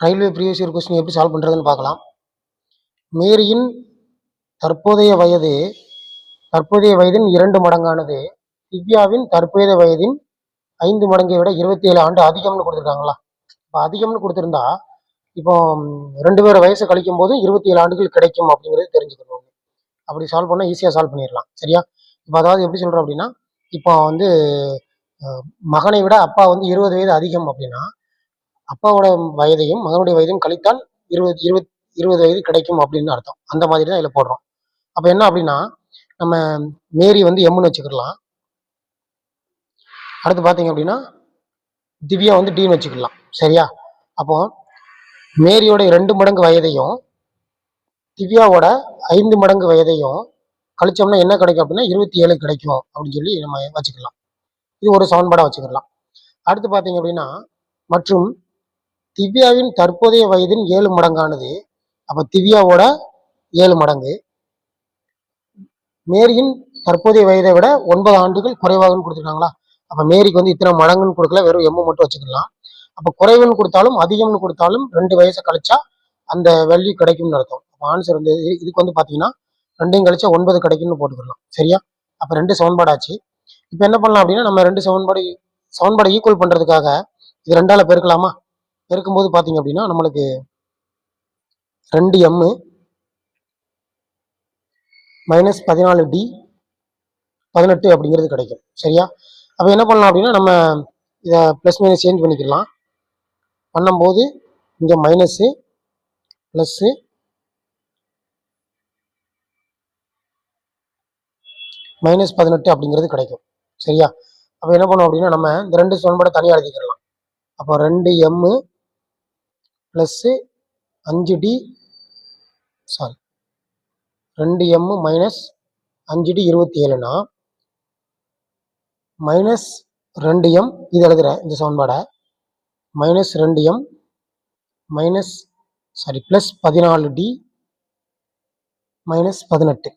Railway previous year question எப்படி solve பண்ணுறதுன்னு பார்க்கலாம். மேரியின் தற்போதைய வயதின் 2 மடங்கானது திவ்யாவின் தற்போதைய வயதின் 5 மடங்கை விட 27 ஆண்டு அதிகம்னு கொடுத்துருக்காங்களா. இப்போ அதிகம்னு கொடுத்துருந்தா இப்போ 2 பேர் வயசு கழிக்கும் போது 27 ஆண்டுகள் கிடைக்கும் அப்படிங்கிறது தெரிஞ்சுக்கணும். அப்படி சால்வ் பண்ணால் ஈஸியாக சால்வ் பண்ணிடலாம். சரியா? இப்போ அதாவது எப்படி சொல்கிறோம் அப்படின்னா, இப்போ வந்து மகனை விட அப்பா வந்து 20 வயது அதிகம் அப்படின்னா அப்பாவோட வயதையும் மகனுடைய வயதையும் கழித்தால் 20 வயது கிடைக்கும் அப்படின்னு அர்த்தம். அந்த மாதிரி தான் இதில் போடுறோம். அப்போ என்ன அப்படின்னா, நம்ம மேரி வந்து எம்னு வச்சுக்கலாம். அடுத்து பார்த்தீங்க அப்படின்னா திவ்யா வந்து டின்னு வச்சுக்கலாம். சரியா? அப்போ மேரியோட 2 மடங்கு வயதையும் திவ்யாவோட 5 மடங்கு வயதையும் கழிச்சோம்னா என்ன கிடைக்கும் அப்படின்னா 27 கிடைக்கும் அப்படின்னு சொல்லி நம்ம வச்சுக்கலாம். இது ஒரு சமன்பாடாக வச்சுக்கலாம். அடுத்து பார்த்தீங்க அப்படின்னா, மற்றும் திவ்யாவின் தற்போதைய வயதின் 7 மடங்கானது, அப்போ திவ்யாவோட 7 மடங்கு மேரியின் தற்போதைய வயதை விட 9 ஆண்டுகள் குறைவாகன்னு கொடுத்துருக்காங்களா. அப்போ மேரிக்கு வந்து இத்தனை மடங்குன்னு கொடுக்கல, வெறும் எம்மு மட்டும் வச்சுக்கலாம். அப்போ குறைவுன்னு கொடுத்தாலும் அதிகம்னு கொடுத்தாலும் 2 வயசை கழிச்சா அந்த வேல்யூ கிடைக்கும்னு அர்த்தம். அப்போ ஆன்சர் வந்து இதுக்கு வந்து பார்த்தீங்கன்னா 2 கழிச்சா 9 கிடைக்கும்னு போட்டுக்கலாம். சரியா? அப்போ 2 சமன்பாடாச்சு. இப்போ என்ன பண்ணலாம் அப்படின்னா, நம்ம 2 சமன்பாடு ஈக்குவல் பண்ணுறதுக்காக இது 2ஆல் பெருக்கலாமா? பெருக்கும்போது பார்த்தீங்க அப்படின்னா நம்மளுக்கு 2m மைனஸ் 14d 18 அப்படிங்கிறது கிடைக்கும். சரியா? அப்போ என்ன பண்ணலாம் அப்படின்னா, நம்ம இதை ப்ளஸ் மைனஸ் சேஞ்ச் பண்ணிக்கலாம். பண்ணும்போது இங்கே மைனஸு ப்ளஸ்ஸு மைனஸ் 18 அப்படிங்கிறது கிடைக்கும். சரியா? அப்போ என்ன பண்ணுவோம் அப்படின்னா, நம்ம இந்த 2 சமன்பாடை தனியாக எழுதிக்கலாம். அப்போ 2m plus 5d 2m minus 5d 27னா minus 2m, இது எழுதுகிறேன் இந்த சமன்பாடை, minus 2m minus plus 14d minus 18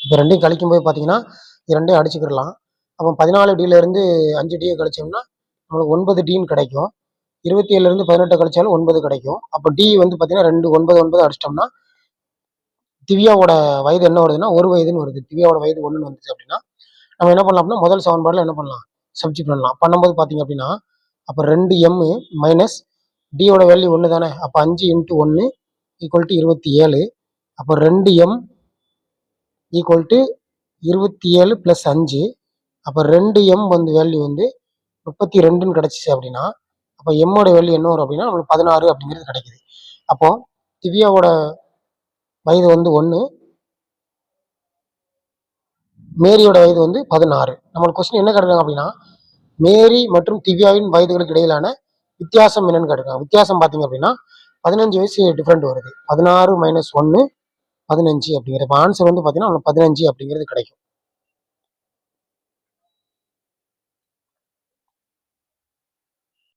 இப்போ 2ஐயும் கழிக்கும்போது பார்த்தீங்கன்னா இது 2ஐயும் அடிச்சுக்கிடலாம். அப்போ 14dலேருந்து 5d கழிச்சோம்னா நம்மளுக்கு 9dன்னு கிடைக்கும். 27லேருந்து 18 கழிச்சாலும் 9 கிடைக்கும். அப்போ டி வந்து பார்த்தீங்கன்னா 2 9 அடிச்சிட்டோம்னா திவ்யாவோட வயது என்ன வருதுன்னா 1 வயதுன்னு வருது. திவ்யாவோட வயது 1ன்னு வந்துச்சு அப்படின்னா நம்ம என்ன பண்ணலாம் அப்படின்னா முதல் சமன்பாடில் என்ன பண்ணலாம், சப்ஸ்டிட் பண்ணலாம். பண்ணும்போது பார்த்தீங்க அப்படின்னா அப்போ 2m மைனஸ் டியோட வேல்யூ 1 தானே. அப்போ 5 × 1 ஈக்குவல் டு 27. அப்போ 2m ஈக்குவல் டு 27 ப்ளஸ் 5. அப்போ 2m வந்து வேல்யூ வந்து 32ன்னு கிடச்சிச்சு அப்படின்னா அப்போ எம்மோட வேல்யூ என்ன வரும் அப்படின்னா நம்மளுக்கு 16 அப்படிங்கிறது கிடைக்குது. அப்போ திவ்யாவோட வயது வந்து 1, மேரியோட வயது வந்து 16. நம்மளுக்கு கொஸ்டின் என்ன கேட்டிருக்காங்க அப்படின்னா, மேரி மற்றும் திவ்யாவின் வயதுகளுக்கு இடையிலான வித்தியாசம் என்னன்னு கேட்டிருக்காங்க. வித்தியாசம் பார்த்தீங்க அப்படின்னா 15 வயசு டிஃப்ரெண்ட் வருது. 16 மைனஸ் 1 15 அப்படிங்கிறது. ஆன்சர் வந்து பார்த்தீங்கன்னா 15 அப்படிங்கிறது கிடைக்கும்.